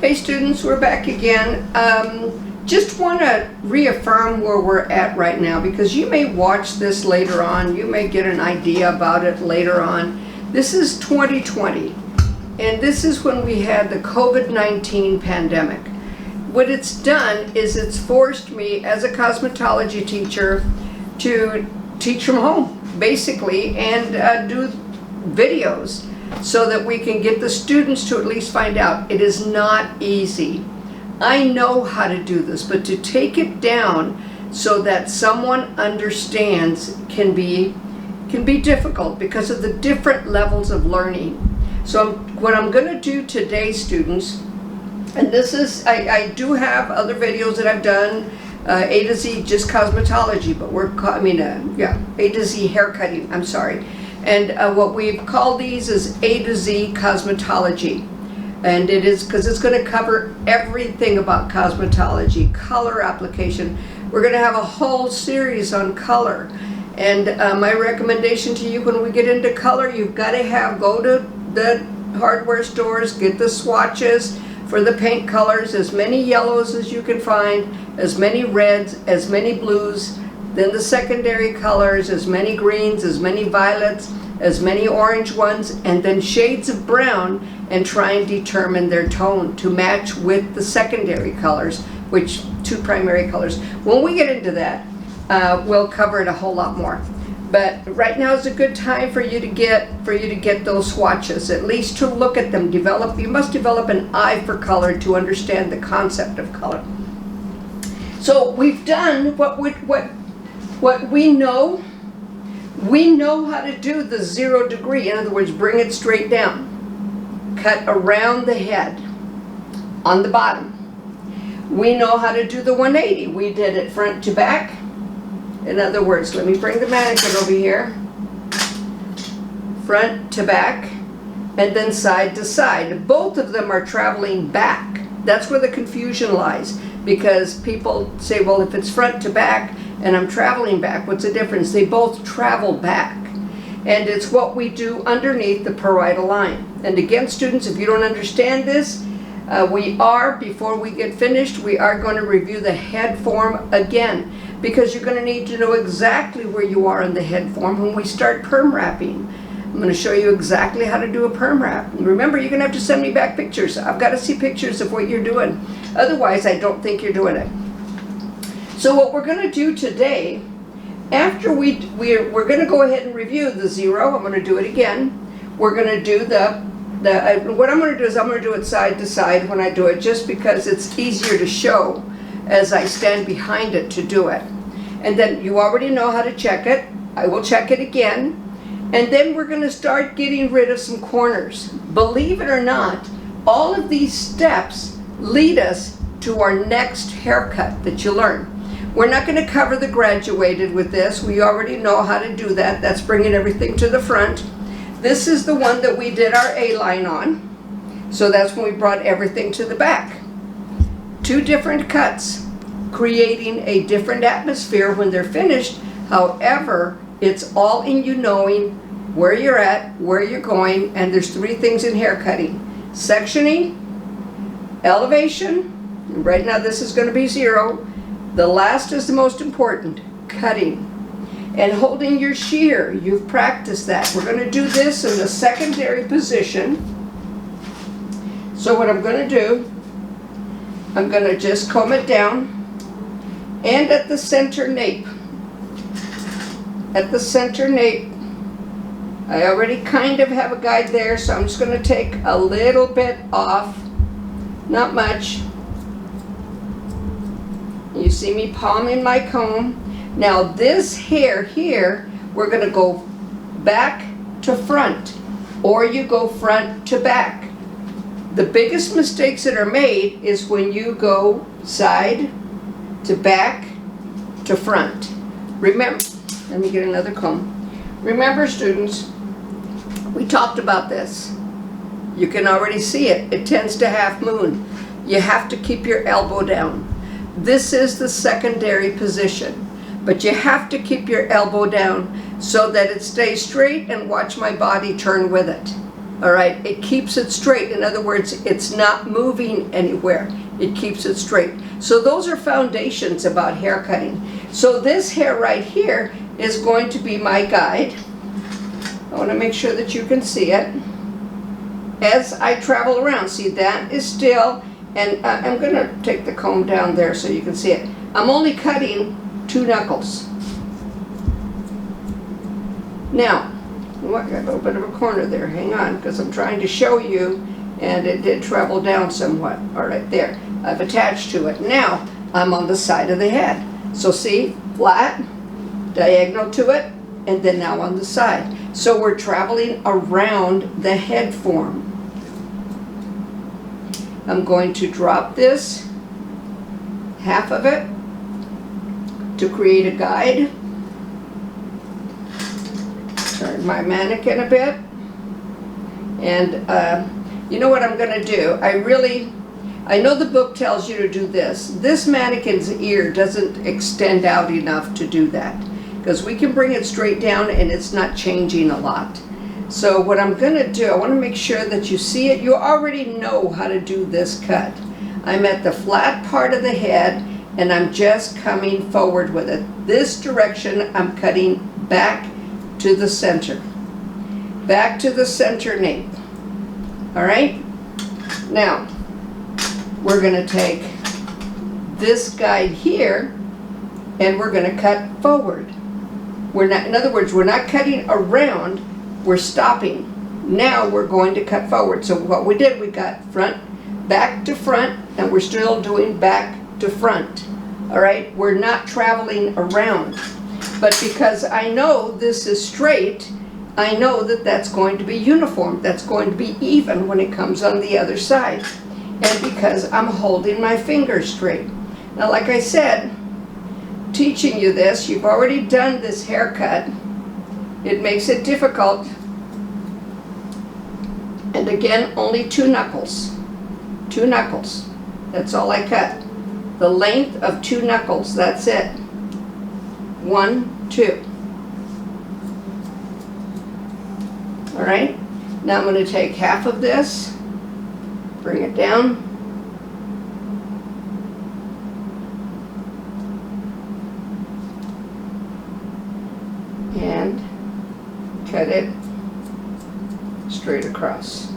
Hey students, we're back again. Just want to reaffirm where we're at right now, because you may watch this later on, you may get an idea about it later on. This is 2020, and this is when we had the COVID-19 pandemic. What it's done is it's forced me as a cosmetology teacher to teach from home, basically, and do videos, so that we can get the students to at least find out. It is not easy. I know how to do this, but to take it down so that someone understands can be difficult because of the different levels of learning. So what I'm going to do today, students, and this is, I do have other videos that I've done, A to Z, just cosmetology, but A to Z haircutting, I'm sorry. And what we've called these is A to Z Cosmetology. And it is because it's going to cover everything about cosmetology, color application. We're going to have a whole series on color. And my recommendation to you when we get into color, you've got to go to the hardware stores, get the swatches for the paint colors, as many yellows as you can find, as many reds, as many blues, then the secondary colors, as many greens, as many violets, as many orange ones, and then shades of brown, and try and determine their tone to match with the secondary colors, which two primary colors. When we get into that, we'll cover it a whole lot more. But right now is a good time for you to get those swatches, at least to look at them. You must develop an eye for color to understand the concept of color. So we've done what we know. We know how to do the 0 degree. In other words, bring it straight down. Cut around the head on the bottom. We know how to do the 180. We did it front to back. In other words, let me bring the mannequin over here. Front to back, and then side to side. Both of them are traveling back. That's where the confusion lies, because people say, well, if it's front to back and I'm traveling back, what's the difference? They both travel back. And it's what we do underneath the parietal line. And again, students, if you don't understand this, before we get finished, we are going to review the head form again, because you're going to need to know exactly where you are in the head form when we start perm wrapping. I'm going to show you exactly how to do a perm wrap. And remember, you're going to have to send me back pictures. I've got to see pictures of what you're doing. Otherwise, I don't think you're doing it. So what we're going to do today, after we're going to go ahead and review the 0. I'm going to do it again. We're going to do what I'm going to do is I'm going to do it side to side when I do it, just because it's easier to show as I stand behind it to do it. And then you already know how to check it. I will check it again. And then we're going to start getting rid of some corners. Believe it or not, all of these steps lead us to our next haircut that you learn. We're not going to cover the graduated with this. We already know how to do that. That's bringing everything to the front. This is the one that we did our A-line on. So that's when we brought everything to the back. Two different cuts, creating a different atmosphere when they're finished. However, it's all in you knowing where you're at, where you're going, and there's 3 things in hair cutting: sectioning, elevation, and right now this is going to be 0. The last is the most important, cutting. And holding your shear, you've practiced that. We're going to do this in the secondary position. So what I'm going to do, I'm going to just comb it down, and at the center nape. At the center nape, I already kind of have a guide there, so I'm just going to take a little bit off, not much. You see me palming my comb. Now this hair here, we're going to go back to front, or you go front to back. The biggest mistakes that are made is when you go side to back to front. Remember, let me get another comb. Remember, students, we talked about this. You can already see it. It tends to half moon. You have to keep your elbow down. This is the secondary position, but you have to keep your elbow down so that it stays straight, and watch my body turn with it. All right, it keeps it straight. In other words, it's not moving anywhere. It keeps it straight. So those are foundations about hair cutting. So this hair right here is going to be my guide. I want to make sure that you can see it. As I travel around, see that is still, and I'm going to take the comb down there so you can see it. I'm only cutting 2 knuckles. Now, oh, I got a little bit of a corner there. Hang on, because I'm trying to show you, and it did travel down somewhat. All right, there. I've attached to it. Now, I'm on the side of the head. So see, flat, diagonal to it, and then now on the side. So we're traveling around the head form. I'm going to drop this, half of it, to create a guide. Turn my mannequin a bit. And you know what I'm going to do? I know the book tells you to do this. This mannequin's ear doesn't extend out enough to do that, because we can bring it straight down and it's not changing a lot. So what I'm going to do, I want to make sure that you see it. You already know how to do this cut. I'm at the flat part of the head and I'm just coming forward with it. This direction, I'm cutting back to the center. Back to the center nape. All right? Now, we're going to take this guide here and we're going to cut forward. In other words, we're not cutting around, we're stopping. Now we're going to cut forward. So what we did, we got back to front, and we're still doing back to front. All right, we're not traveling around. But because I know this is straight, I know that that's going to be uniform. That's going to be even when it comes on the other side. And because I'm holding my fingers straight. Now, like I said, teaching you this, you've already done this haircut. It makes it difficult. And again, only 2 knuckles. 2 knuckles. That's all I cut. The length of 2 knuckles, that's it. 1, 2. All right? Now I'm going to take half of this, bring it down. And cut it straight across.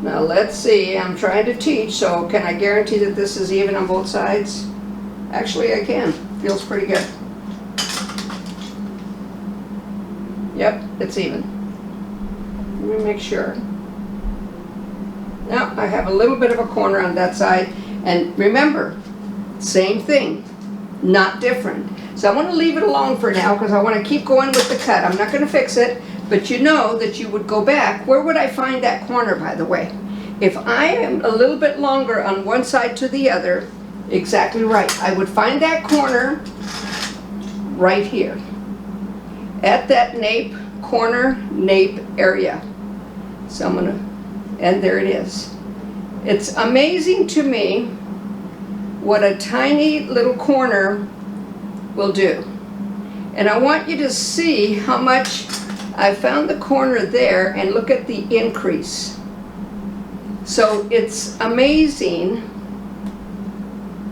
Now let's see, I'm trying to teach, so can I guarantee that this is even on both sides? Actually, I can. Feels pretty good. Yep, it's even. Let me make sure. Now I have a little bit of a corner on that side, and remember, same thing, not different. So I want to leave it alone for now because I want to keep going with the cut. I'm not going to fix it, but you know that you would go back. Where would I find that corner, by the way? If I am a little bit longer on one side to the other, exactly right, I would find that corner right here at that nape, corner nape area. So I'm going to, and there it is. It's amazing to me what a tiny little corner will do. And I want you to see how much I found the corner there, and look at the increase. So it's amazing.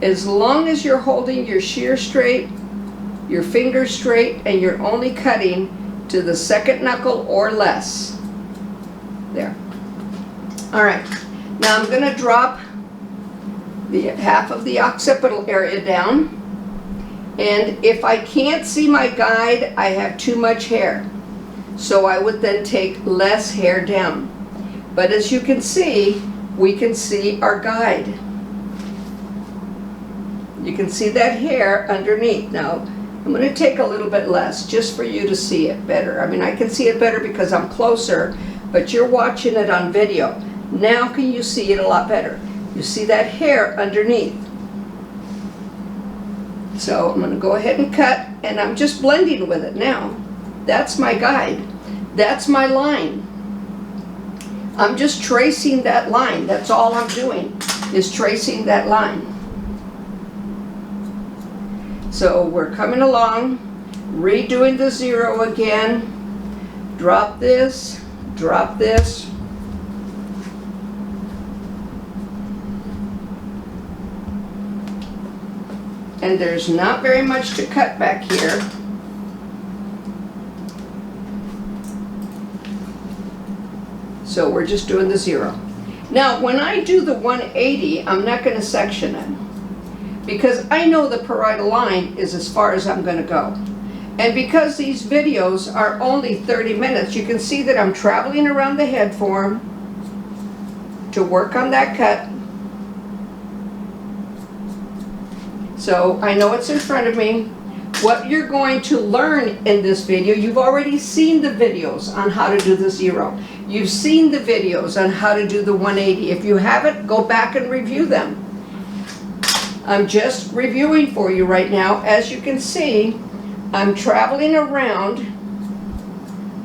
As long as you're holding your shear straight, your fingers straight, and you're only cutting to the 2nd knuckle or less. There. All right. Now I'm going to drop the half of the occipital area down. And if I can't see my guide, I have too much hair. So I would then take less hair down. But as you can see, we can see our guide. You can see that hair underneath. Now, I'm going to take a little bit less just for you to see it better. I mean, I can see it better because I'm closer, but you're watching it on video. Now can you see it a lot better? You see that hair underneath. So I'm going to go ahead and cut, and I'm just blending with it now. That's my guide. That's my line. I'm just tracing that line. That's all I'm doing, is tracing that line. So we're coming along, redoing the 0 again. Drop this, And there's not very much to cut back here. So we're just doing the 0. Now, when I do the 180, I'm not going to section it, because I know the parietal line is as far as I'm going to go. And because these videos are only 30 minutes, you can see that I'm traveling around the head form to work on that cut. So I know it's in front of me. What you're going to learn in this video, you've already seen the videos on how to do the 0. You've seen the videos on how to do the 180. If you haven't, go back and review them. I'm just reviewing for you right now. As you can see, I'm traveling around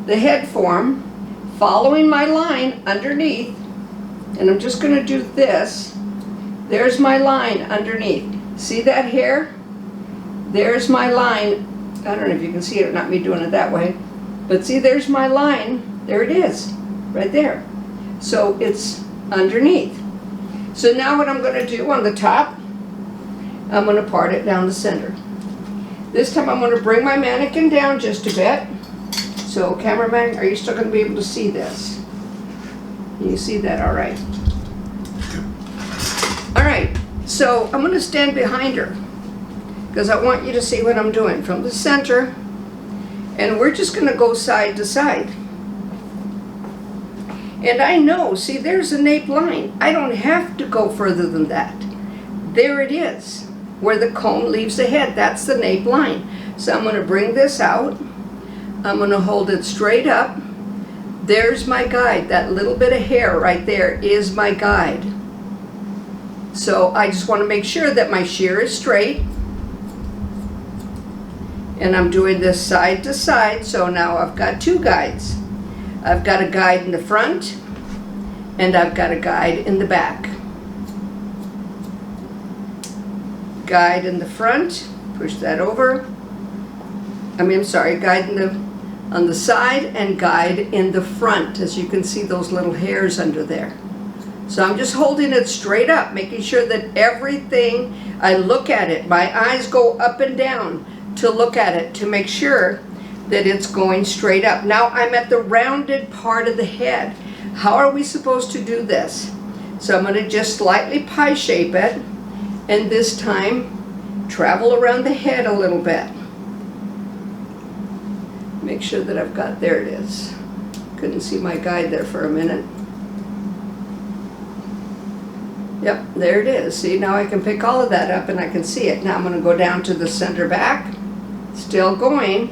the head form, following my line underneath, and I'm just going to do this. There's my line underneath. See that hair? There's my line. I don't know if you can see it, not me doing it that way. But see, there's my line. There it is, right there. So it's underneath. So now what I'm going to do on the top, I'm going to part it down the center. This time I'm going to bring my mannequin down just a bit. So cameraman, are you still going to be able to see this? Can you see that all right? All right, so I'm going to stand behind her, because I want you to see what I'm doing from the center, and we're just going to go side to side. And I know, see, there's a nape line. I don't have to go further than that. There it is, where the comb leaves the head. That's the nape line. So I'm going to bring this out. I'm going to hold it straight up. There's my guide. That little bit of hair right there is my guide. So I just want to make sure that my shear is straight. And I'm doing this side to side, so now I've got 2 guides. I've got a guide in the front, and I've got a guide in the back. Guide in the front, push that over. Guide on the side and guide in the front. As you can see, those little hairs under there. So I'm just holding it straight up, making sure that everything, I look at it, my eyes go up and down to look at it, to make sure that it's going straight up. Now I'm at the rounded part of the head. How are we supposed to do this? So I'm going to just slightly pie shape it, and this time travel around the head a little bit. Make sure that I've got, there it is. Couldn't see my guide there for a minute. Yep, there it is. See, now I can pick all of that up and I can see it. Now I'm going to go down to the center back. Still going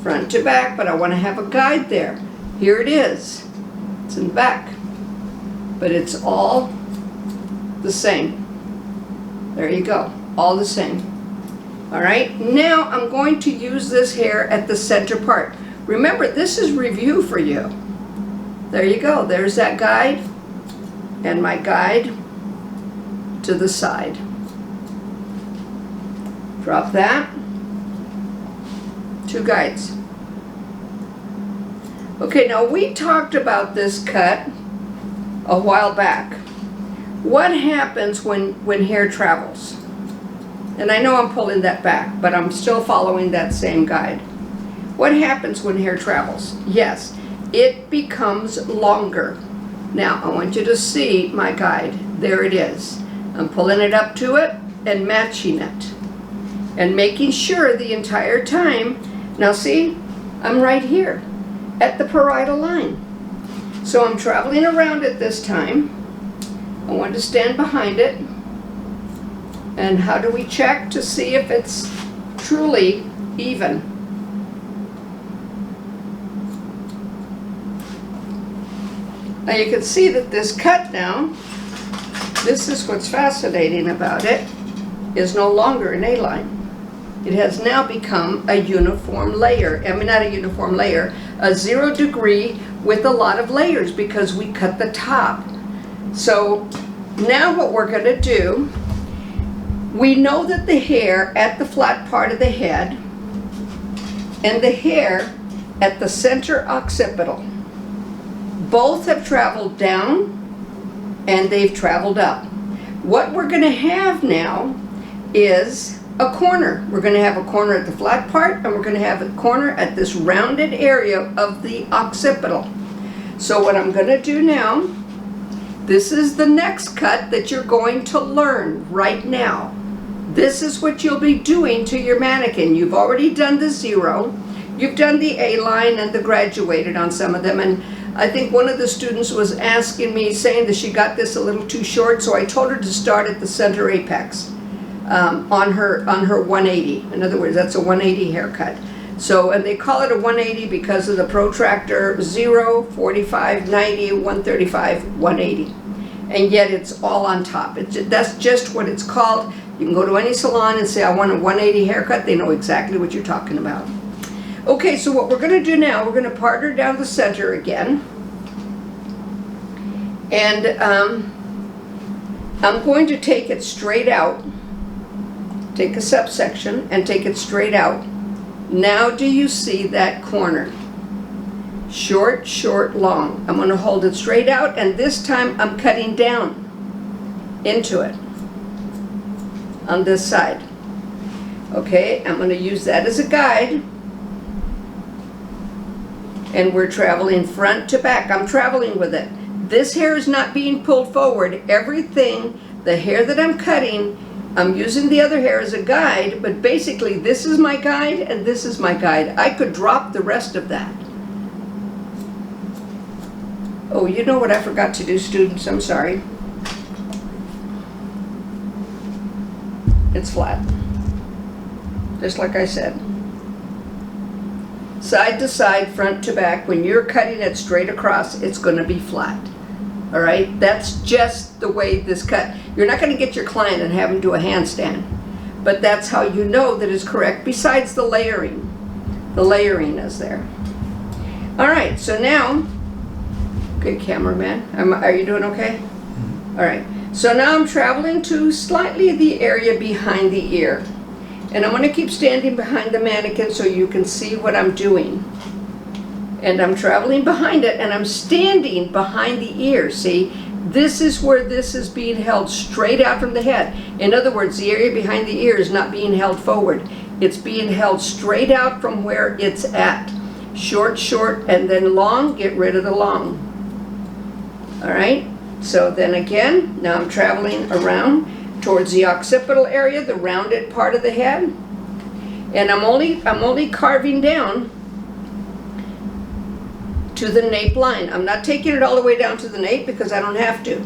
front to back, but I want to have a guide there. Here it is. It's in the back. But it's all the same. There you go. All the same. All right, now I'm going to use this hair at the center part. Remember, this is review for you. There you go. There's that guide and my guide to the side. Drop that. 2 guides. Okay, now we talked about this cut a while back. What happens when hair travels? And I know I'm pulling that back, but I'm still following that same guide. What happens when hair travels? Yes, it becomes longer. Now, I want you to see my guide. There it is. I'm pulling it up to it and matching it. And making sure the entire time. Now see, I'm right here at the parietal line. So I'm traveling around it this time. I want to stand behind it. And how do we check to see if it's truly even? Now you can see that this cut now, this is what's fascinating about it, is no longer an A-line. It has now become a uniform layer. I mean, not a uniform layer, a 0 degree with a lot of layers, because we cut the top. So now what we're going to do, we know that the hair at the flat part of the head and the hair at the center occipital both have traveled down and they've traveled up. What we're going to have now is a corner. We're going to have a corner at the flat part, and we're going to have a corner at this rounded area of the occipital. So what I'm going to do now, this is the next cut that you're going to learn right now. This is what you'll be doing to your mannequin. You've already done the zero. You've done the A-line and the graduated on some of them, and I think one of the students was asking me, saying that she got this a little too short, so I told her to start at the center apex on her 180. In other words, that's a 180 haircut. So, and they call it a 180 because of the protractor 0, 45, 90, 135, 180. And yet it's all on top. That's just what it's called. You can go to any salon and say, I want a 180 haircut. They know exactly what you're talking about. Okay, so what we're going to do now, we're going to part her down the center again. And I'm going to take it straight out. Take a subsection and take it straight out. Now do you see that corner? Short, short, long. I'm going to hold it straight out, and this time I'm cutting down into it on this side. Okay, I'm going to use that as a guide. And we're traveling front to back. I'm traveling with it. This hair is not being pulled forward. Everything, the hair that I'm cutting, I'm using the other hair as a guide, but basically this is my guide and this is my guide. I could drop the rest of that. Oh, you know what I forgot to do, students? I'm sorry. It's flat. Just like I said. Side to side, front to back. When you're cutting it straight across, it's going to be flat. All right? That's just the way this cut. You're not going to get your client and have him do a handstand. But that's how you know that it's correct, besides the layering. The layering is there. All right, so now, good cameraman, are you doing okay? All right, so now I'm traveling to slightly the area behind the ear. And I'm going to keep standing behind the mannequin so you can see what I'm doing. And I'm traveling behind it, and I'm standing behind the ear, see? This is where this is being held straight out from the head. In other words, the area behind the ear is not being held forward. It's being held straight out from where it's at. Short, short, and then long, get rid of the long. All right? So then again, now I'm traveling around towards the occipital area, the rounded part of the head. And I'm only carving down to the nape line. I'm not taking it all the way down to the nape because I don't have to.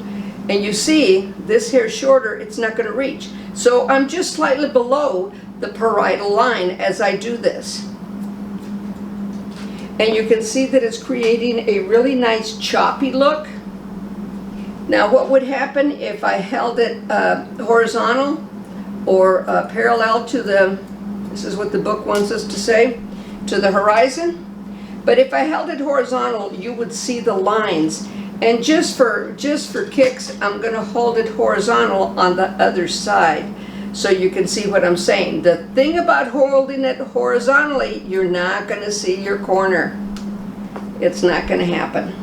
And you see, this hair's shorter, it's not going to reach. So I'm just slightly below the parietal line as I do this. And you can see that it's creating a really nice choppy look. Now what would happen if I held it horizontal or parallel to the, this is what the book wants us to say, to the horizon? But if I held it horizontal, you would see the lines. And just for kicks, I'm going to hold it horizontal on the other side so you can see what I'm saying. The thing about holding it horizontally, you're not going to see your corner. It's not going to happen.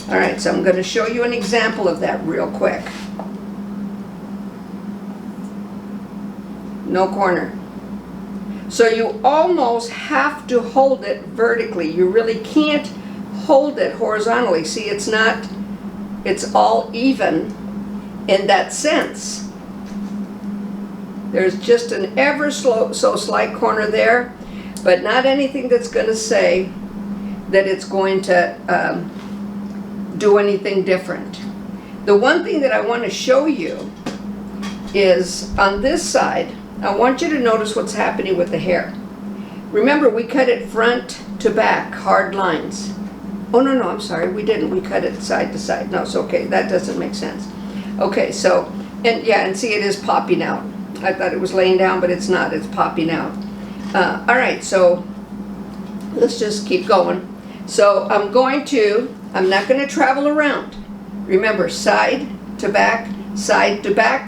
All right, so I'm going to show you an example of that real quick. No corner. So you almost have to hold it vertically. You really can't hold it horizontally. See, it's not, it's all even in that sense. There's just an ever so slight corner there, but not anything that's going to say that it's going to do anything different. The one thing that I want to show you is on this side, I want you to notice what's happening with the hair. Remember, we cut it front to back, hard lines. Oh, no, I'm sorry, we didn't. We cut it side to side. No, it's okay. That doesn't make sense. Okay, so, and yeah, and see, it is popping out. I thought it was laying down, but it's not. It's popping out. All right, so let's just keep going. So I'm not going to travel around. Remember, side to back,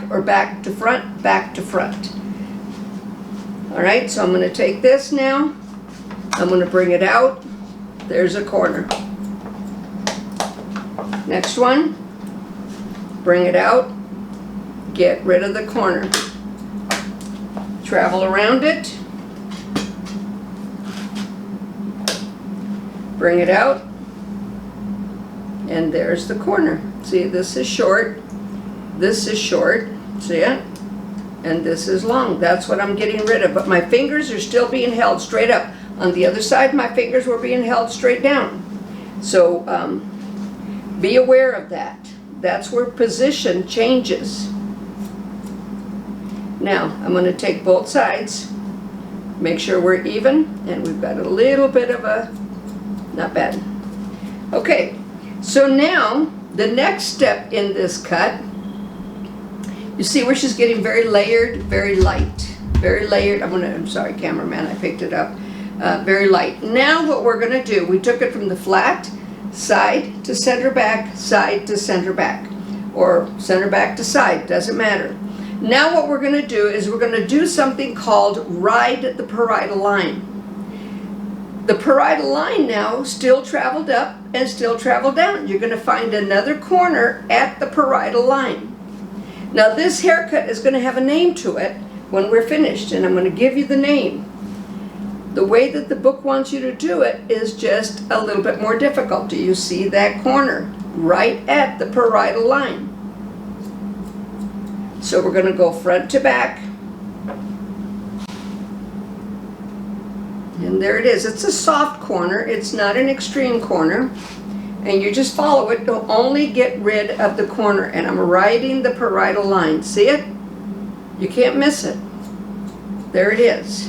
or back to front, back to front. All right, so I'm going to take this now. I'm going to bring it out. There's a corner. Next one. Bring it out. Get rid of the corner. travel around it, bring it out, and there's the corner. See, this is short, this is short, see it? And this is long. That's what I'm getting rid of, but my fingers are still being held straight up. On the other side, my fingers were being held straight down. So be aware of that. That's where position changes. Now, I'm going to take both sides, make sure we're even, and we've got a little bit of a, not bad. Okay, so now the next step in this cut, you see where she's getting very layered, very light, very layered. I'm sorry, cameraman, I picked it up. Very light. Now what we're going to do, we took it from the flat, side to center back, side to center back, or center back to side, doesn't matter. Now what we're going to do is we're going to do something called ride the parietal line. The parietal line now still traveled up and still traveled down. You're going to find another corner at the parietal line. Now this haircut is going to have a name to it when we're finished, and I'm going to give you the name. The way that the book wants you to do it is just a little bit more difficult. Do you see that corner right at the parietal line? So we're going to go front to back. And there it is. It's a soft corner. It's not an extreme corner. And you just follow it. You'll only get rid of the corner. And I'm riding the parietal line. See it? You can't miss it. There it is.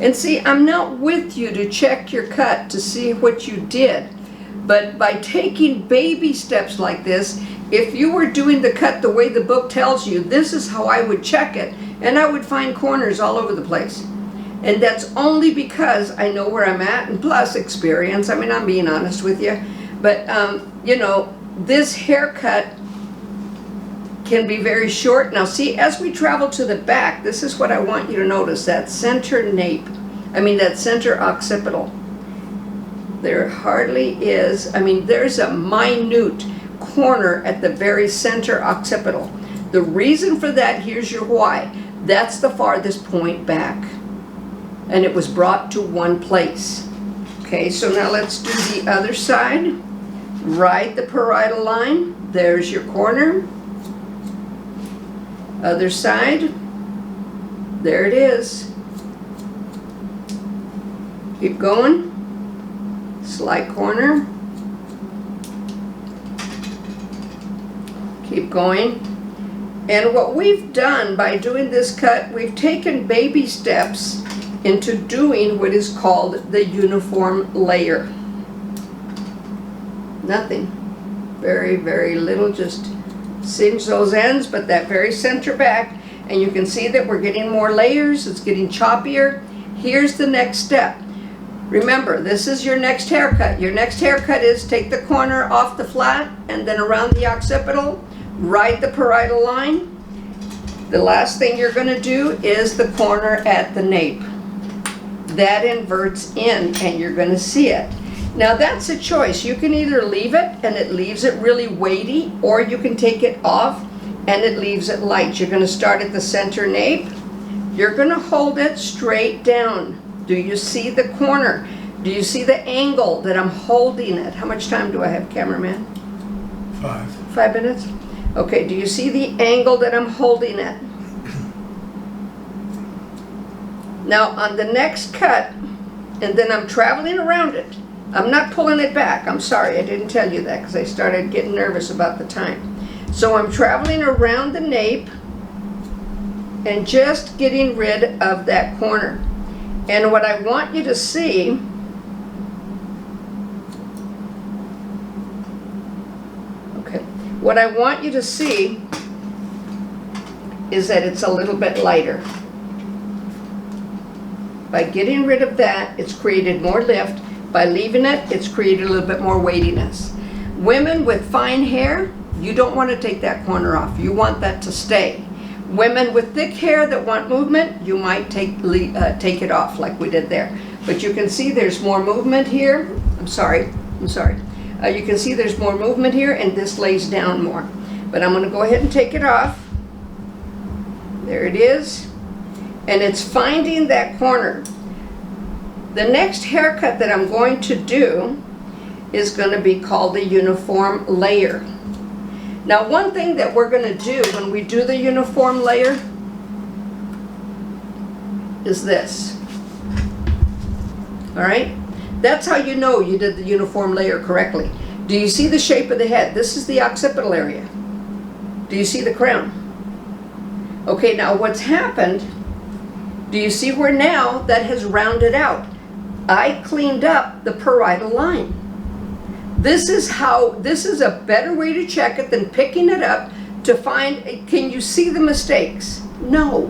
And see, I'm not with you to check your cut to see what you did. But by taking baby steps like this, if you were doing the cut the way the book tells you, this is how I would check it. And I would find corners all over the place. And that's only because I know where I'm at, and plus experience. I mean, I'm being honest with you. But, you know, this haircut can be very short. Now see, as we travel to the back, this is what I want you to notice, that center nape. I mean, that center occipital. There hardly is, I mean, there's a minute corner at the very center occipital. The reason for that, here's your why. That's the farthest point back. And it was brought to one place. Okay, so now let's do the other side. Ride the parietal line. There's your corner. Other side. There it is. Keep going. Slight corner. Keep going. And what we've done by doing this cut, we've taken baby steps into doing what is called the uniform layer. Nothing. Very, very little, just singe those ends, but that very center back, and you can see that we're getting more layers, it's getting choppier. Here's the next step. Remember, this is your next haircut. Your next haircut is take the corner off the flat and then around the occipital, ride the parietal line. The last thing you're going to do is the corner at the nape. That inverts in and you're going to see it. Now that's a choice. You can either leave it and it leaves it really weighty, or you can take it off and it leaves it light. You're going to start at the center nape. You're going to hold it straight down. Do you see the corner? Do you see the angle that I'm holding it? How much time do I have, cameraman? 5. 5 minutes? Okay, do you see the angle that I'm holding it? Now on the next cut, and then I'm traveling around it. I'm not pulling it back. I'm sorry, I didn't tell you that because I started getting nervous about the time. So I'm traveling around the nape and just getting rid of that corner. And what I want you to see, what I want you to see is that it's a little bit lighter. By getting rid of that, it's created more lift. By leaving it, it's created a little bit more weightiness. Women with fine hair, you don't want to take that corner off. You want that to stay. Women with thick hair that want movement, you might take it off like we did there. But you can see there's more movement here. I'm sorry. You can see there's more movement here, and this lays down more. But I'm going to go ahead and take it off. There it is. And it's finding that corner. The next haircut that I'm going to do is going to be called a uniform layer. Now, one thing that we're going to do when we do the uniform layer is this. All right? That's how you know you did the uniform layer correctly. Do you see the shape of the head? This is the occipital area. Do you see the crown? Okay, now what's happened, do you see where now that has rounded out? I cleaned up the parietal line. This is a better way to check it than picking it up to find, can you see the mistakes? No.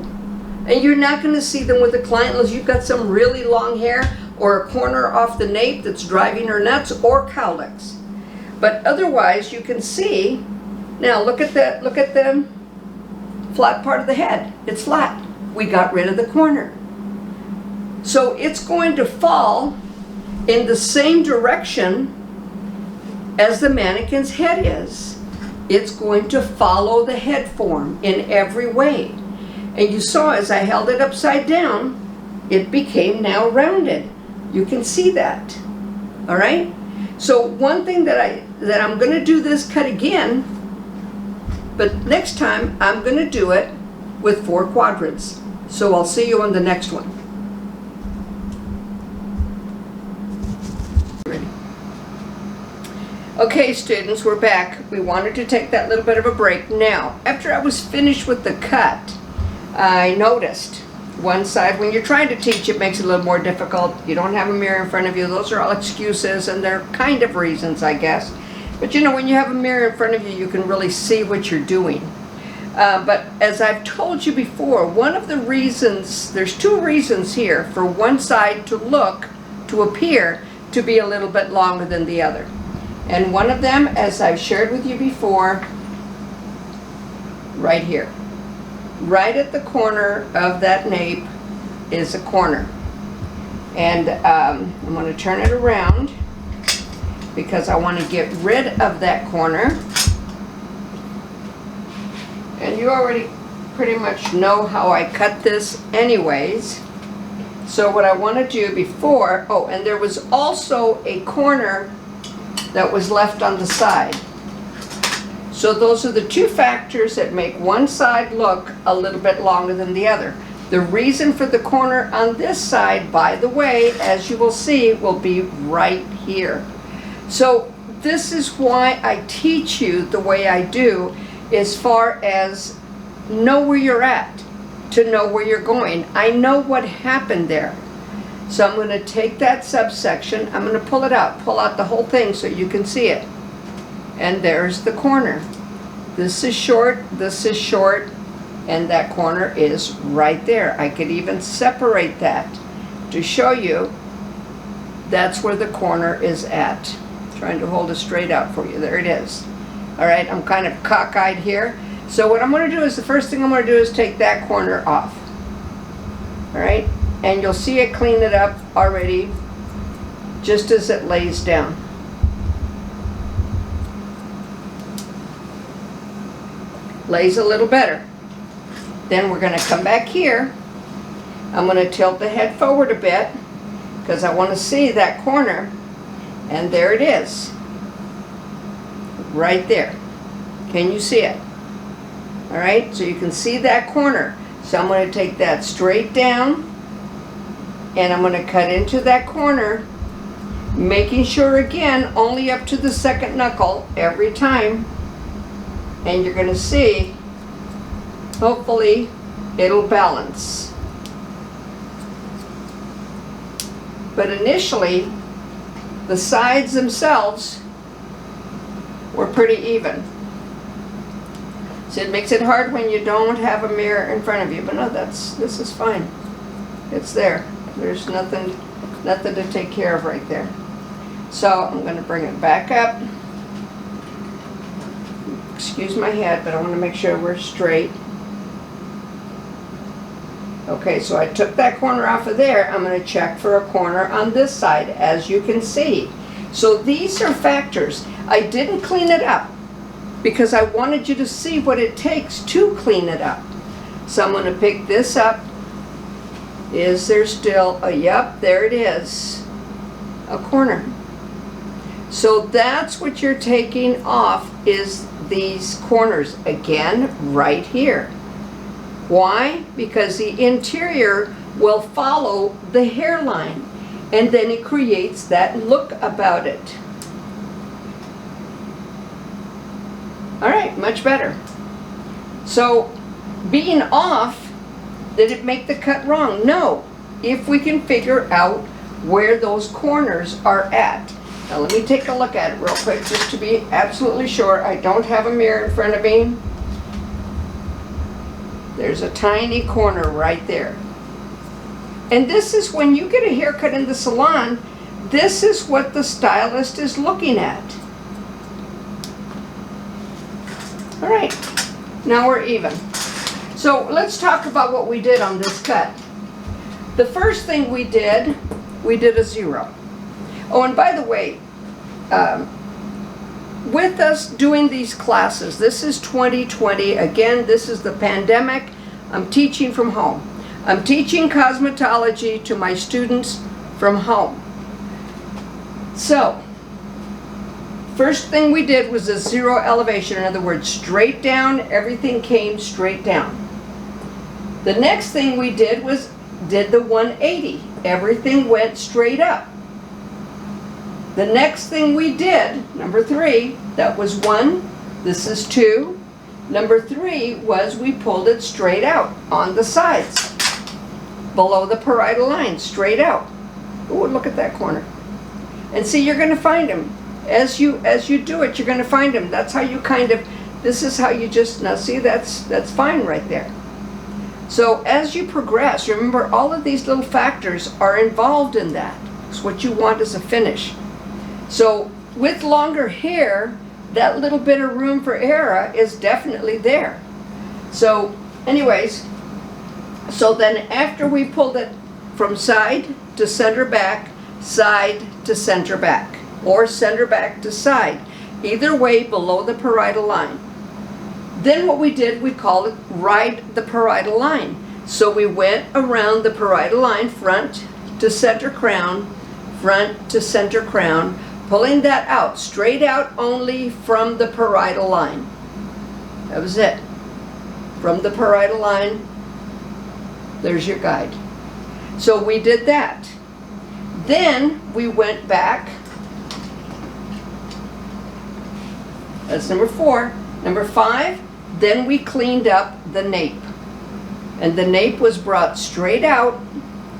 And you're not going to see them with a client unless you've got some really long hair or a corner off the nape that's driving her nuts, or cowlicks. But otherwise you can see, now look at the flat part of the head. It's flat. We got rid of the corner. So it's going to fall in the same direction as the mannequin's head is. It's going to follow the head form in every way. And you saw as I held it upside down, it became now rounded. You can see that. All right? So one thing that I'm going to do this cut again, but next time I'm going to do it with 4 quadrants. So I'll see you on the next one. Okay, students, we're back. We wanted to take that little bit of a break. Now, after I was finished with the cut, I noticed one side, when you're trying to teach, it makes it a little more difficult. You don't have a mirror in front of you. Those are all excuses, and they're kind of reasons, I guess. But you know, when you have a mirror in front of you, you can really see what you're doing. But as I've told you before, one of the reasons, there's 2 reasons here for one side to appear to be a little bit longer than the other. And one of them, as I've shared with you before, right here. Right at the corner of that nape is a corner. And I'm going to turn it around because I want to get rid of that corner. And you already pretty much know how I cut this anyways. So what I want to do before, oh, and there was also a corner that was left on the side. So those are the 2 factors that make one side look a little bit longer than the other. The reason for the corner on this side, by the way, as you will see, will be right here. So this is why I teach you the way I do, as far as know where you're at, to know where you're going. I know what happened there. So I'm going to take that subsection, I'm going to pull it out, pull out the whole thing so you can see it. And there's the corner. This is short, and that corner is right there. I could even separate that to show you that's where the corner is at. I'm trying to hold it straight out for you. There it is. All right, I'm kind of cockeyed here. So what I'm going to do is, the first thing I'm going to do is take that corner off. All right, and you'll see it clean it up already just as it lays down. Lays a little better. Then we're going to come back here. I'm going to tilt the head forward a bit because I want to see that corner, and there it is. Right there. Can you see it? All right, so you can see that corner. So I'm going to take that straight down, and I'm going to cut into that corner, making sure again only up to the second knuckle every time. And you're going to see, hopefully it'll balance. But initially, the sides themselves were pretty even. So it makes it hard when you don't have a mirror in front of you. But no, this is fine. It's there. There's nothing to take care of right there. So I'm going to bring it back up. Excuse my head, but I want to make sure we're straight. Okay, so I took that corner off of there. I'm going to check for a corner on this side, as you can see. So these are factors. I didn't clean it up. because I wanted you to see what it takes to clean it up. So I'm going to pick this up. Is there still a, yep, there it is, a corner. So that's what you're taking off, is these corners, again, right here. Why? Because the interior will follow the hairline, and then it creates that look about it. All right, much better. So being off, did it make the cut wrong? No, if we can figure out where those corners are at. Now let me take a look at it real quick just to be absolutely sure. I don't have a mirror in front of me. There's a tiny corner right there. And this is when you get a haircut in the salon, this is what the stylist is looking at. All right, now we're even. So let's talk about what we did on this cut. The first thing we did a 0. Oh, and by the way, with us doing these classes, this is 2020. Again, this is the pandemic. I'm teaching from home. I'm teaching cosmetology to my students from home. So, first thing we did was a 0 elevation. In other words, straight down, everything came straight down. The next thing we did was the 180. Everything went straight up. The next thing we did, number 3, that was 1, this is 2. Number 3 was we pulled it straight out on the sides, below the parietal line, straight out. Ooh, look at that corner. And see, you're going to find them. As you do it, you're going to find them. That's how you kind of, this is how you just, now see, that's fine right there. So as you progress, remember all of these little factors are involved in that. It's what you want as a finish. So with longer hair, that little bit of room for error is definitely there. So anyways, so then after we pulled it from side to center back, side to center back, or center back to side, either way below the parietal line. Then what we did, we called it ride the parietal line. So we went around the parietal line, front to center crown, front to center crown, pulling that out, straight out only from the parietal line. That was it. From the parietal line, there's your guide. So we did that. Then we went back. That's number 4. Number 5, then we cleaned up the nape. And the nape was brought straight out.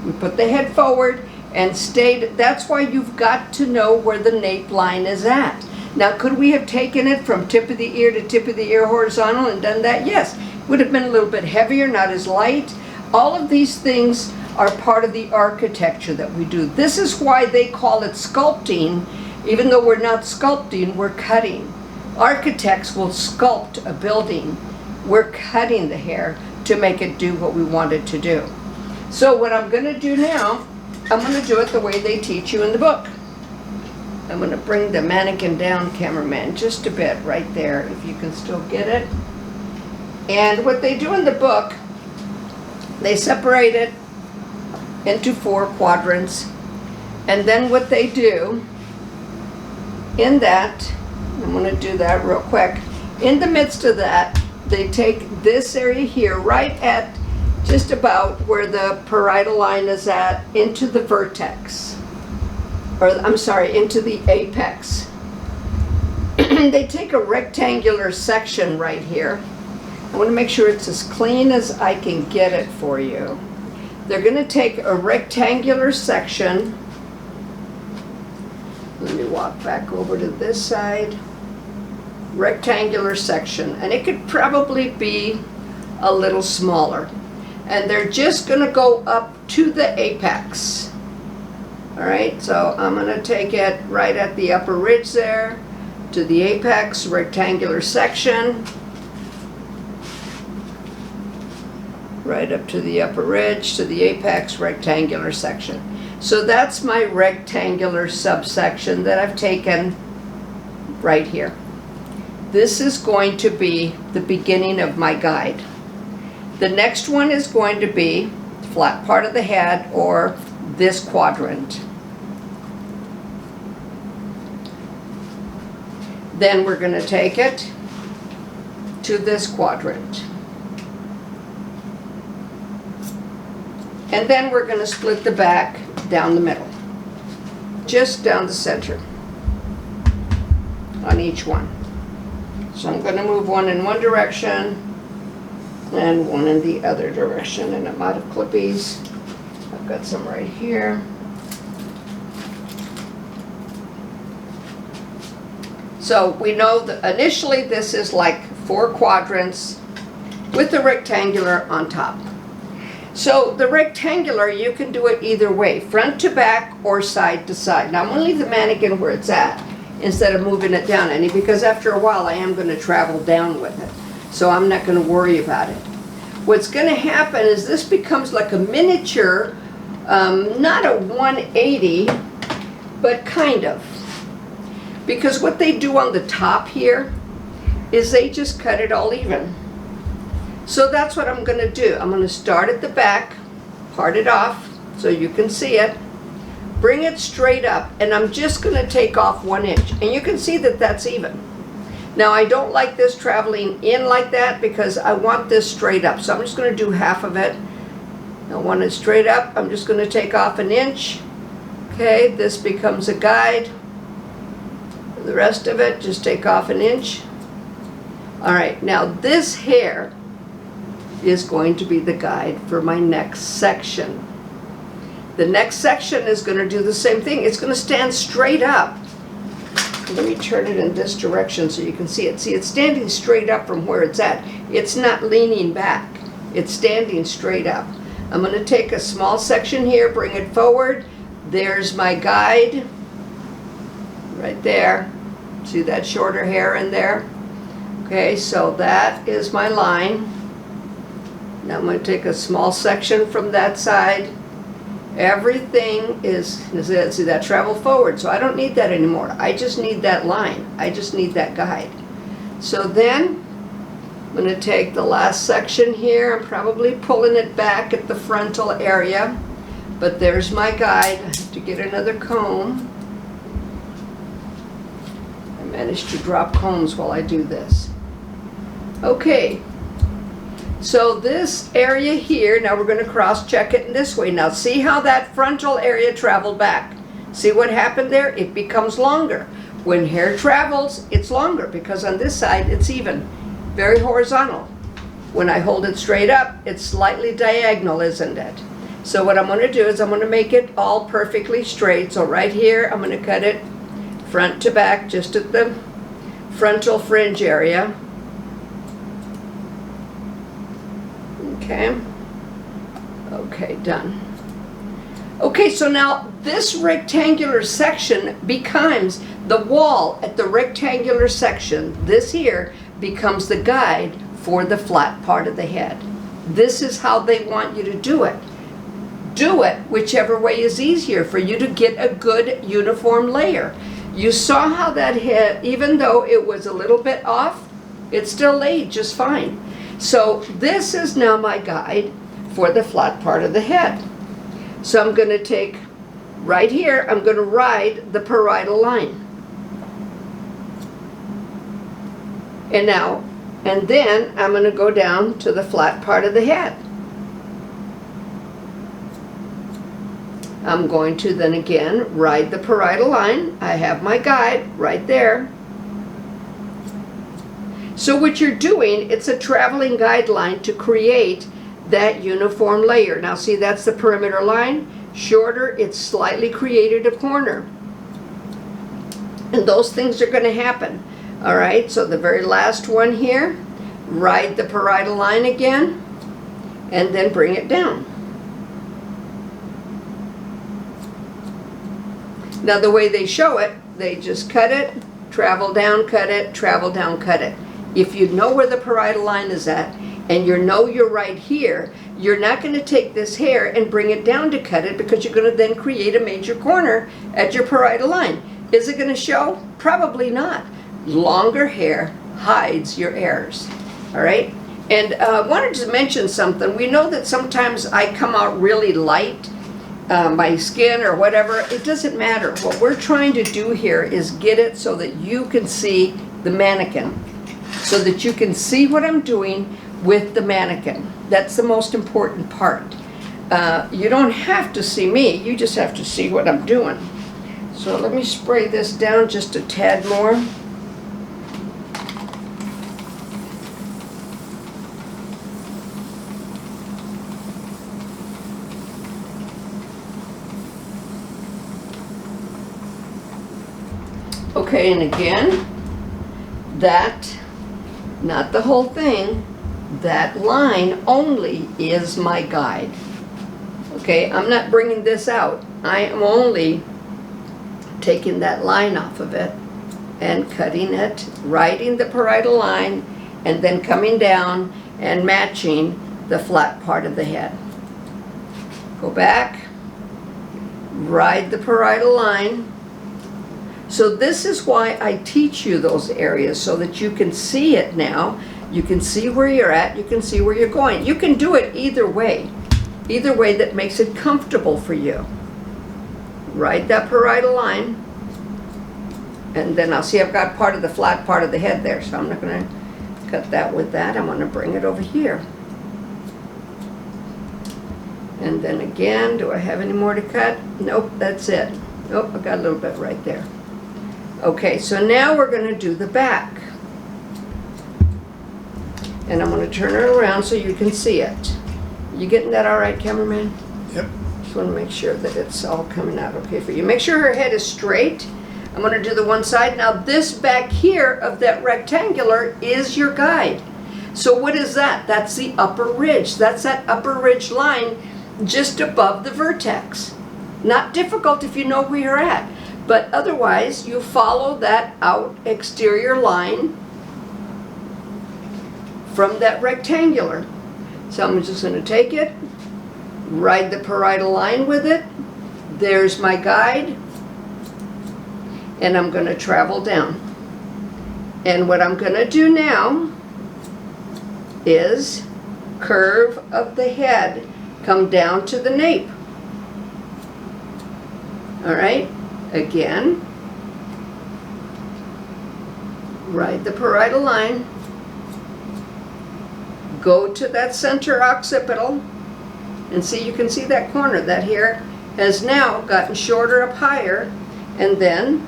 We put the head forward and stayed. That's why you've got to know where the nape line is at. Now, could we have taken it from tip of the ear to tip of the ear horizontal and done that? Yes. Would have been a little bit heavier, not as light. All of these things are part of the architecture that we do. This is why they call it sculpting. Even though we're not sculpting, we're cutting. Architects will sculpt a building. We're cutting the hair to make it do what we want it to do. So what I'm going to do now, I'm going to do it the way they teach you in the book. I'm going to bring the mannequin down, cameraman, just a bit right there, if you can still get it. And what they do in the book, they separate it into 4 quadrants. And then what they do in that, I'm going to do that real quick. In the midst of that, they take this area here, right at just about where the parietal line is at, into the vertex. Or, I'm sorry, into the apex. They take a rectangular section right here. I want to make sure it's as clean as I can get it for you. They're going to take a rectangular section. Let me walk back over to this side. Rectangular section, and it could probably be a little smaller. And they're just going to go up to the apex. All right, so I'm going to take it right at the upper ridge there, to the apex, rectangular section. Right up to the upper ridge, to the apex, rectangular section. So that's my rectangular subsection that I've taken right here. This is going to be the beginning of my guide. The next one is going to be flat part of the head, or this quadrant. Then we're going to take it to this quadrant. And then we're going to split the back down the middle, just down the center on each one. So I'm going to move one in one direction and one in the other direction, and I'm out of clippies. I've got some right here. So we know that initially this is like 4 quadrants with the rectangular on top. So the rectangular, you can do it either way, front to back or side to side. Now I'm going to leave the mannequin where it's at instead of moving it down any, because after a while I am going to travel down with it. So I'm not going to worry about it. What's going to happen is this becomes like a miniature, not a 180, but kind of. Because what they do on the top here is they just cut it all even. So that's what I'm going to do. I'm going to start at the back, part it off so you can see it, bring it straight up, and I'm just going to take off 1 inch. And you can see that that's even. Now I don't like this traveling in like that because I want this straight up. So I'm just going to do half of it. I want it straight up. I'm just going to take off 1 inch. Okay, this becomes a guide. The rest of it, just take off 1 inch. All right, now this hair is going to be the guide for my next section. The next section is going to do the same thing. It's going to stand straight up. Let me turn it in this direction so you can see it. See, it's standing straight up from where it's at. It's not leaning back. It's standing straight up. I'm going to take a small section here, bring it forward. There's my guide right there. See that shorter hair in there? Okay, so that is my line. Now I'm going to take a small section from that side. Everything is, see that travel forward, so I don't need that anymore. I just need that line. I just need that guide. So then I'm going to take the last section here. I'm probably pulling it back at the frontal area, but there's my guide. I have to get another comb. I managed to drop combs while I do this. Okay. So this area here, now we're going to cross-check it in this way. Now see how that frontal area traveled back. See what happened there? It becomes longer. When hair travels, it's longer because on this side it's even, very horizontal. When I hold it straight up, it's slightly diagonal, isn't it? So what I'm going to do is I'm going to make it all perfectly straight. So right here, I'm going to cut it front to back just at the frontal fringe area. Okay. Okay, done. Okay, so now this rectangular section becomes the wall at the rectangular section. This here becomes the guide for the flat part of the head. This is how they want you to do it. Do it whichever way is easier for you to get a good uniform layer. You saw how that head, even though it was a little bit off, it still laid just fine. So this is now my guide for the flat part of the head. So I'm going to take, right here, I'm going to ride the parietal line. And now, and then I'm going to go down to the flat part of the head. I'm going to then again ride the parietal line. I have my guide right there. So what you're doing, it's a traveling guideline to create that uniform layer. Now see, that's the perimeter line. Shorter, it's slightly created a corner. And those things are going to happen. All right, so the very last one here, ride the parietal line again, and then bring it down. Now the way they show it, they just cut it, travel down, cut it, travel down, cut it. If you know where the parietal line is at, and you know you're right here, you're not going to take this hair and bring it down to cut it, because you're going to then create a major corner at your parietal line. Is it going to show? Probably not. Longer hair hides your errors. All right? And I wanted to mention something. We know that sometimes I come out really light, my skin or whatever. It doesn't matter. What we're trying to do here is get it so that you can see the mannequin, so that you can see what I'm doing with the mannequin. That's the most important part. You don't have to see me, you just have to see what I'm doing. So let me spray this down just a tad more. Okay, and again, that, not the whole thing, that line only is my guide. Okay, I'm not bringing this out. I am only taking that line off of it and cutting it, writing the parietal line, and then coming down and matching the flat part of the head. Go back, ride the parietal line. So this is why I teach you those areas, so that you can see it now. You can see where you're at, you can see where you're going. You can do it either way that makes it comfortable for you. Ride that parietal line, and then I'll see I've got part of the flat part of the head there, so I'm not going to cut that with that. I'm going to bring it over here. And then again, do I have any more to cut? Nope, that's it. Nope, I got a little bit right there. Okay, so now we're going to do the back. And I'm going to turn it around so you can see it. You getting that all right, cameraman? Yep. Just want to make sure that it's all coming out okay for you. Make sure her head is straight. I'm going to do the one side. Now this back here of that rectangular is your guide. So what is that? That's the upper ridge. That's that upper ridge line just above the vertex. Not difficult if you know where you're at. But otherwise, you follow that out exterior line from that rectangular. So I'm just going to take it, ride the parietal line with it. There's my guide. And I'm going to travel down. And what I'm going to do now is curve of the head, come down to the nape. All right? Again, ride the parietal line, go to that center occipital, and see, you can see that corner. That here has now gotten shorter up higher, and then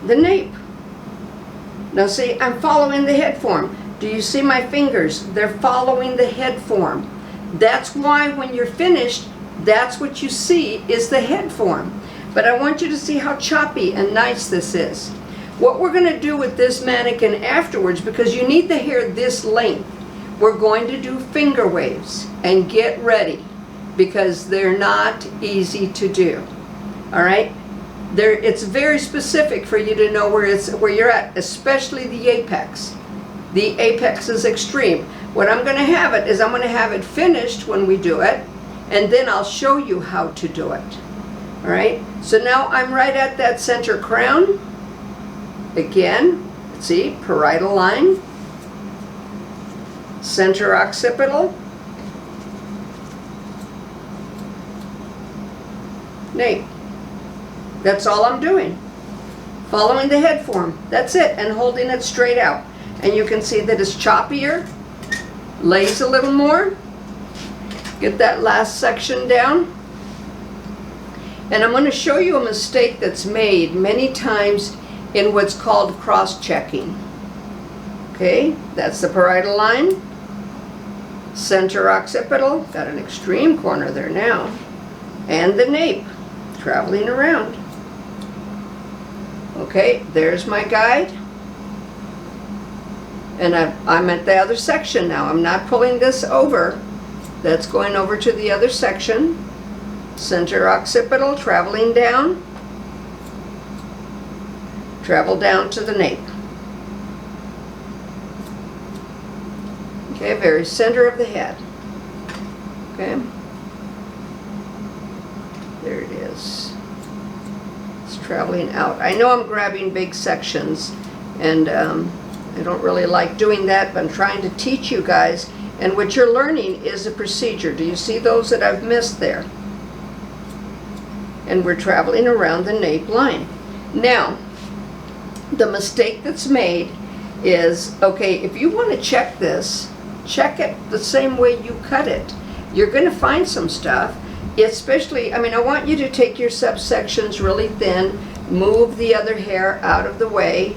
the nape. Now see, I'm following the head form. Do you see my fingers? They're following the head form. That's why when you're finished, that's what you see is the head form. But I want you to see how choppy and nice this is. What we're going to do with this mannequin afterwards, because you need the hair this length, we're going to do finger waves. And get ready, because they're not easy to do. All right? It's very specific for you to know where you're at, especially the apex. The apex is extreme. What I'm going to have it is I'm going to have it finished when we do it, and then I'll show you how to do it. All right, so now I'm right at that center crown. Again, see, parietal line, center occipital, nape. That's all I'm doing. Following the head form. That's it, and holding it straight out. And you can see that it's choppier, lays a little more. Get that last section down. And I'm going to show you a mistake that's made many times in what's called cross-checking. Okay, that's the parietal line. Center occipital, got an extreme corner there now. And the nape, traveling around. Okay, there's my guide. And I'm at the other section now. I'm not pulling this over. That's going over to the other section. Center occipital, traveling down. Travel down to the nape. Okay, very center of the head. Okay. There it is. It's traveling out. I know I'm grabbing big sections, and I don't really like doing that, but I'm trying to teach you guys. And what you're learning is a procedure. Do you see those that I've missed there? And we're traveling around the nape line. Now, the mistake that's made is, okay, if you want to check this, check it the same way you cut it. You're going to find some stuff, especially, I mean, I want you to take your subsections really thin, move the other hair out of the way,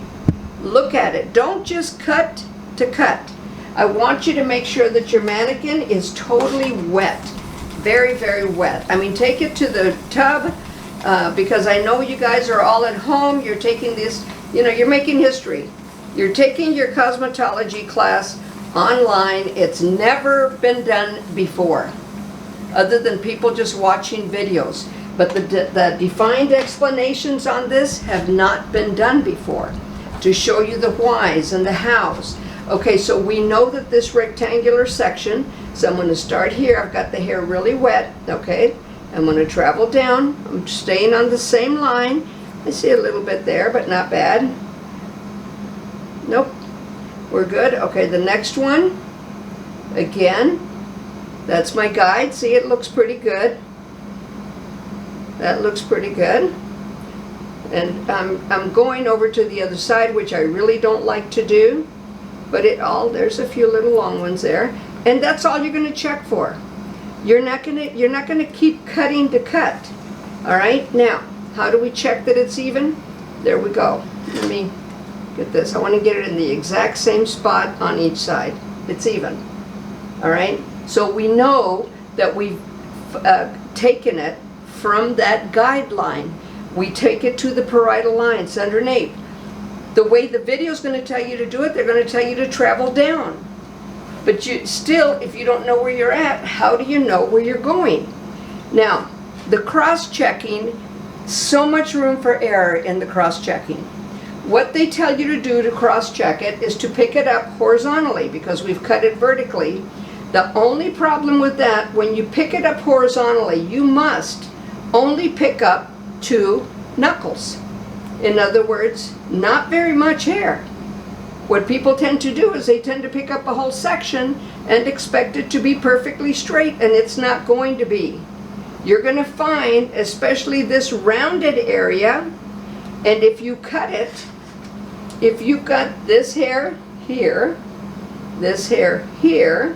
look at it. Don't just cut to cut. I want you to make sure that your mannequin is totally wet, very, very wet. I mean, take it to the tub, because I know you guys are all at home. You're taking this, you know, you're making history. You're taking your cosmetology class online. It's never been done before, other than people just watching videos. But the defined explanations on this have not been done before, to show you the whys and the hows. Okay, so we know that this rectangular section, so I'm going to start here. I've got the hair really wet, okay? I'm going to travel down. I'm staying on the same line. I see a little bit there, but not bad. Nope, we're good. Okay, the next one, again, that's my guide. See, it looks pretty good. That looks pretty good. And I'm going over to the other side, which I really don't like to do. But there's a few little long ones there. And that's all you're going to check for. You're not going to keep cutting to cut. All right? Now, how do we check that it's even? There we go. Let me get this. I want to get it in the exact same spot on each side. It's even. All right? So we know that we've taken it from that guideline. We take it to the parietal line, center nape. The way the video is going to tell you to do it, they're going to tell you to travel down. But you still, if you don't know where you're at, how do you know where you're going? Now, the cross-checking, so much room for error in the cross-checking. What they tell you to do to cross-check it is to pick it up horizontally, because we've cut it vertically. The only problem with that, when you pick it up horizontally, you must only pick up 2 knuckles. In other words, not very much hair. What people tend to do is they tend to pick up a whole section and expect it to be perfectly straight, and it's not going to be. You're going to find, especially this rounded area, and if you cut it, if you cut this hair here, this hair here,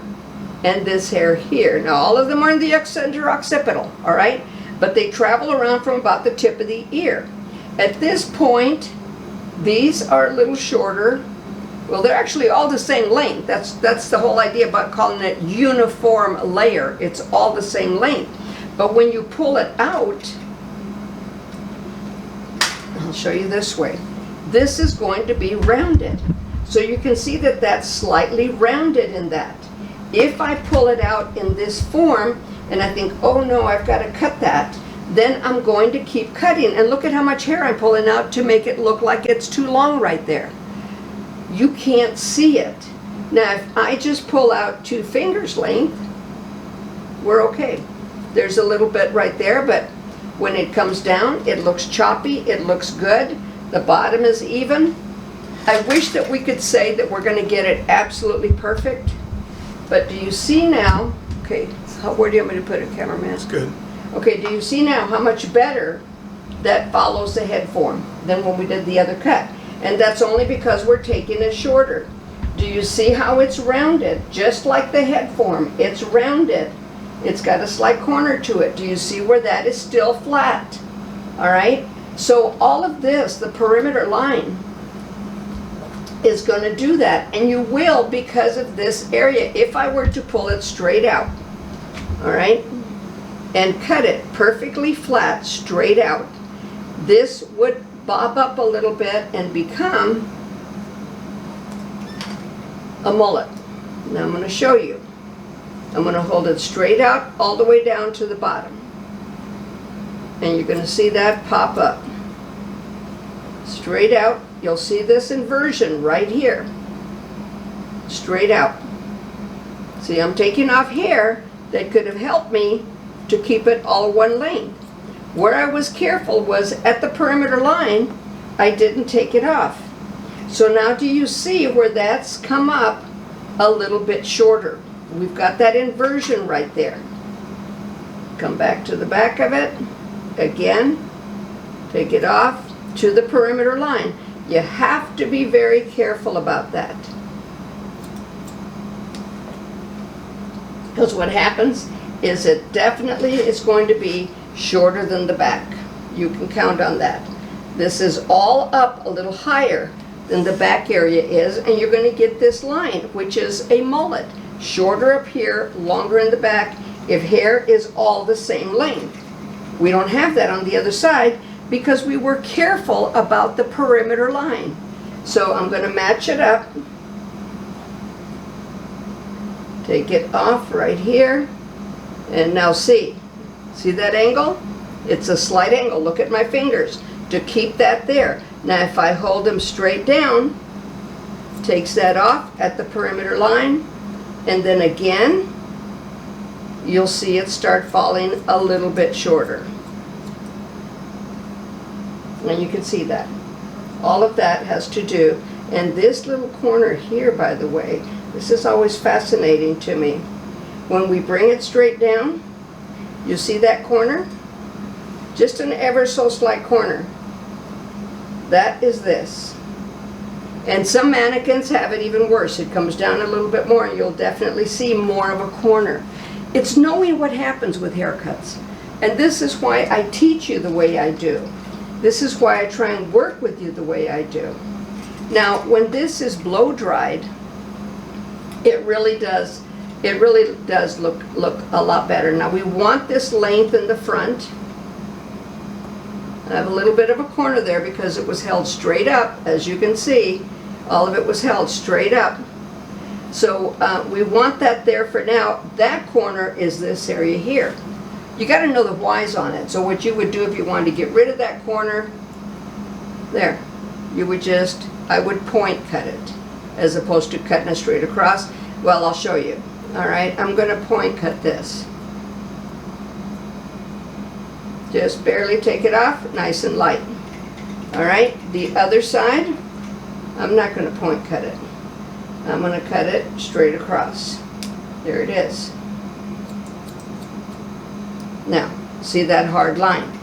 and this hair here. Now all of them are in the center occipital, all right? But they travel around from about the tip of the ear. At this point, these are a little shorter. Well, they're actually all the same length. That's the whole idea about calling it uniform layer. It's all the same length. But when you pull it out, I'll show you this way. This is going to be rounded. So you can see that that's slightly rounded in that. If I pull it out in this form, and I think, oh no, I've got to cut that, then I'm going to keep cutting. And look at how much hair I'm pulling out to make it look like it's too long right there. You can't see it. Now, if I just pull out 2 fingers length, we're okay. There's a little bit right there, but when it comes down, it looks choppy, it looks good. The bottom is even. I wish that we could say that we're going to get it absolutely perfect, but do you see now, okay, where do you want me to put it, cameraman? That's good. Okay, do you see now how much better that follows the head form than when we did the other cut? And that's only because we're taking it shorter. Do you see how it's rounded? Just like the head form, it's rounded. It's got a slight corner to it. Do you see where that is still flat? All right? So all of this, the perimeter line, is going to do that. And you will because of this area. If I were to pull it straight out, all right, and cut it perfectly flat, straight out, this would bob up a little bit and become a mullet. Now I'm going to show you. I'm going to hold it straight out all the way down to the bottom. And you're going to see that pop up. Straight out. You'll see this inversion right here. Straight out. See, I'm taking off hair that could have helped me to keep it all one length. Where I was careful was at the perimeter line, I didn't take it off. So now do you see where that's come up a little bit shorter? We've got that inversion right there. Come back to the back of it. Again, take it off to the perimeter line. You have to be very careful about that. Because what happens is it definitely is going to be shorter than the back. You can count on that. This is all up a little higher than the back area is, and you're going to get this line, which is a mullet. Shorter up here, longer in the back, if hair is all the same length. We don't have that on the other side because we were careful about the perimeter line. So I'm going to match it up. Take it off right here. And now see that angle? It's a slight angle. Look at my fingers to keep that there. Now if I hold them straight down, takes that off at the perimeter line, and then again, you'll see it start falling a little bit shorter. And you can see that. All of that has to do, and this little corner here, by the way, this is always fascinating to me. When we bring it straight down, you see that corner? Just an ever so slight corner. That is this. And some mannequins have it even worse. It comes down a little bit more and you'll definitely see more of a corner. It's knowing what happens with haircuts. And this is why I teach you the way I do. This is why I try and work with you the way I do. Now, when this is blow dried, it really does look a lot better. Now we want this length in the front. I have a little bit of a corner there because it was held straight up. As you can see, all of it was held straight up. So we want that there for now. That corner is this area here. You got to know the whys on it. So what you would do if you wanted to get rid of that corner, there, you would just, I would point cut it as opposed to cutting it straight across. Well, I'll show you. All right, I'm going to point cut this. Just barely take it off, nice and light. All right, the other side, I'm not going to point cut it. I'm going to cut it straight across. There it is. Now, see that hard line?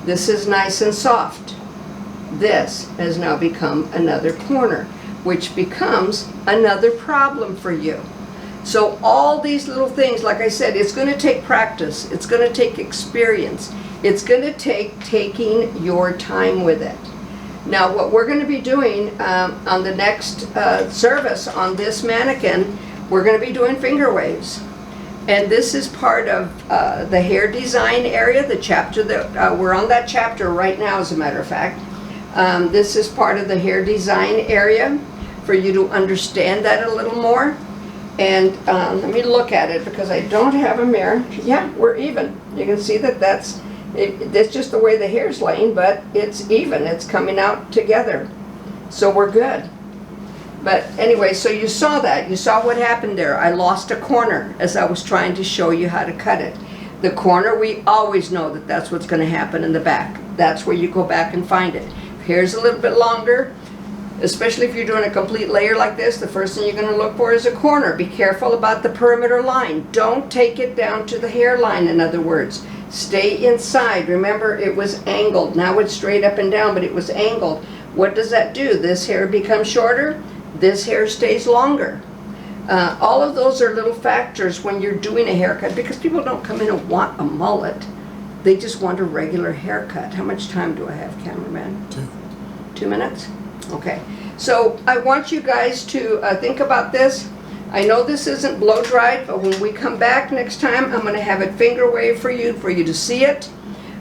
This is nice and soft. This has now become another corner, which becomes another problem for you. So all these little things, like I said, it's going to take practice. It's going to take experience. It's going to take taking your time with it. Now what we're going to be doing on the next service on this mannequin, we're going to be doing finger waves. And this is part of the hair design area, the chapter that we're on that chapter right now, as a matter of fact. This is part of the hair design area for you to understand that a little more. And let me look at it because I don't have a mirror. Yeah, we're even. You can see that that's just the way the hair's laying, but it's even. It's coming out together. So we're good. But anyway, so you saw that. You saw what happened there. I lost a corner as I was trying to show you how to cut it. The corner, we always know that that's what's going to happen in the back. That's where you go back and find it. Hair's a little bit longer, especially if you're doing a complete layer like this, the first thing you're going to look for is a corner. Be careful about the perimeter line. Don't take it down to the hairline, in other words. Stay inside. Remember, it was angled. Now it's straight up and down, but it was angled. What does that do? This hair becomes shorter. This hair stays longer. All of those are little factors when you're doing a haircut, because people don't come in and want a mullet. They just want a regular haircut. How much time do I have, cameraman? 2 minutes? Okay. So I want you guys to think about this. I know this isn't blow dried, but when we come back next time, I'm going to have it finger wave for you to see it.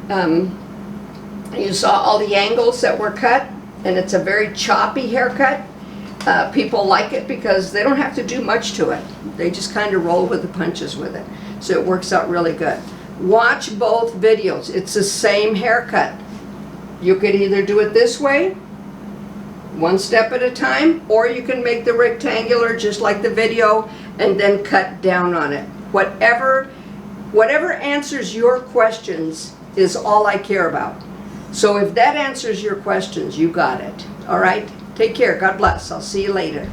You saw all the angles that were cut, and it's a very choppy haircut. People like it because they don't have to do much to it. They just kind of roll with the punches with it. So it works out really good. Watch both videos. It's the same haircut. You could either do it this way, one step at a time, or you can make the rectangular just like the video and then cut down on it. Whatever answers your questions is all I care about. So if that answers your questions, you got it. All right? Take care. God bless. I'll see you later.